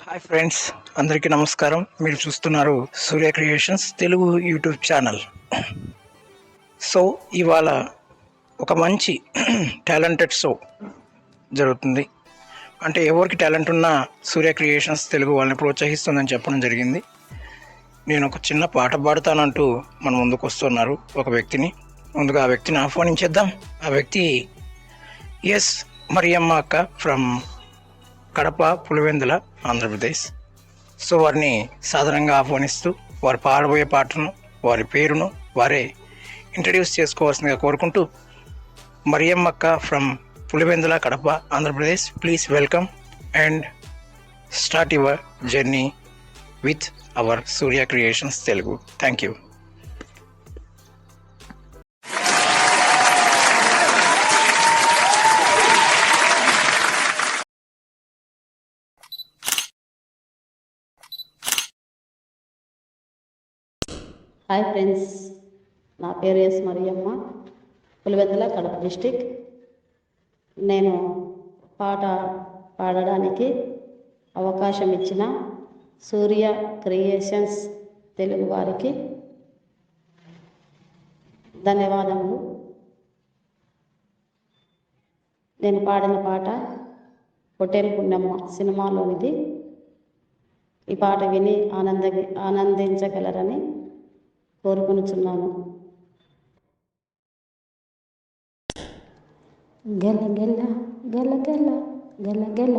Hi friends, అందరికీ నమస్కారం. మీరు చూస్తున్నారు Surya creations Telugu YouTube channel. So ఇవాళ ఒక మంచి టాలెంటెడ్ షో జరుగుతుంది. అంటే ఎవరికి టాలెంట్ ఉన్నా సూర్య క్రియేషన్స్ తెలుగు వాళ్ళని ప్రోత్సహిస్తుందని చెప్పడం జరిగింది. నేను ఒక చిన్న పాట పాడుతానంటూ మన ముందుకు వస్తున్నారు ఒక వ్యక్తిని. ముందుగా ఆ వ్యక్తిని ఆహ్వానించేద్దాం. ఆ వ్యక్తి ఎస్ మరియమ్మ అక్క ఫ్రమ్ కడప, పులివెందుల, ఆంధ్రప్రదేశ్. సో వారిని సాధారణంగా ఆహ్వానిస్తూ వారు పాడబోయే పాటను, వారి పేరును వారే ఇంట్రడ్యూస్ చేసుకోవాల్సిందిగా కోరుకుంటూ, మరియమ్మక్క from Pulivendula, Kadapa, Andhra Pradesh, please welcome and start your journey with our Surya creations Telugu. Thank you. Hi friends, నా పేరు ఎస్ మరియమ్మ, పులివెందుల, కడప డిస్టిక్. నేను పాట పాడడానికి అవకాశం ఇచ్చిన సూర్య క్రియేషన్స్ తెలుగు వారికి ధన్యవాదములు. నేను పాడిన పాట హోటల్ పుణ్యమ్మ సినిమాలోనిది. ఈ పాట విని ఆనందించగలరని కోరుకొనుచున్నాను. గలగల గలగల గలగల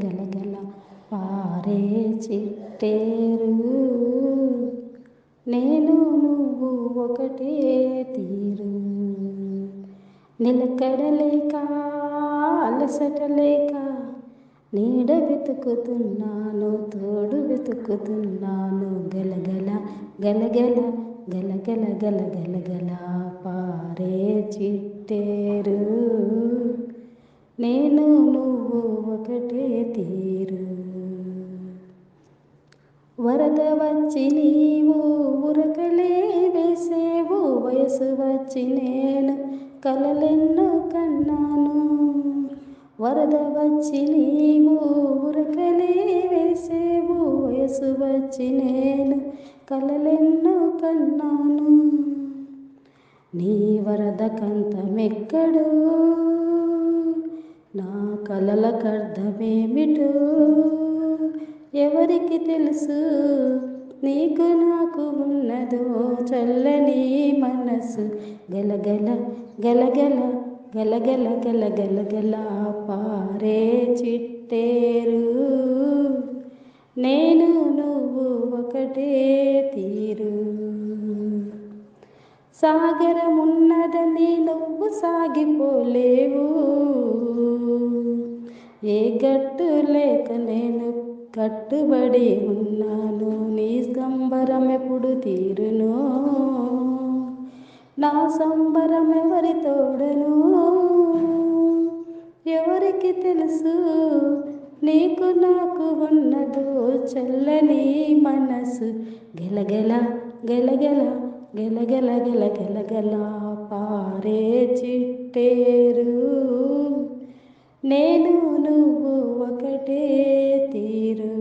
గలగల పారే చిట్టేరు, నేను నువ్వు ఒకటే తీరు, నిలకడలేక అలసటలేక నీడ వెతుకుతున్నాను, తోడు వెతుకుతున్నాను. గలగల గలగల గలగల గలగల పారే చిట్టేరు, నేను నువ్వు ఒకటే తీరు. వరద వచ్చి నీవు ఉరకలే వేసేవు, వయసు వచ్చి నేను కలలెన్నో కన్నాను. వరద వచ్చి నీవు ఉరకలే వేసేవు, వయసు వచ్చి నేను కలలెన్నో కన్నాను. నీ వరద కంతమెక్కడో, నా కలలకర్థమేమిటో ఎవరికి తెలుసు, నీకు నాకు ఉన్నదో చల్లని మనసు. గలగల గలగల గలగల గలగల పారే చిట్టేరు, నేను నువ్వు ఒకటే తీరు. సాగరమున్నదని నువ్వు సాగిపోలేవు, ఏ గట్టు లేక నేను కట్టుబడి ఉన్నాను. నీ సంబరం ఎప్పుడు తీరును, నా సంబరం ఎవరి తోడను ఎవరికి తెలుసు, నీకు నాకు ఉన్నదో చల్లని మనసు. గలగల గలగల గలగల గలగల పారే చిట్టేరు, నేను నువ్వు ఒకటే తీరు.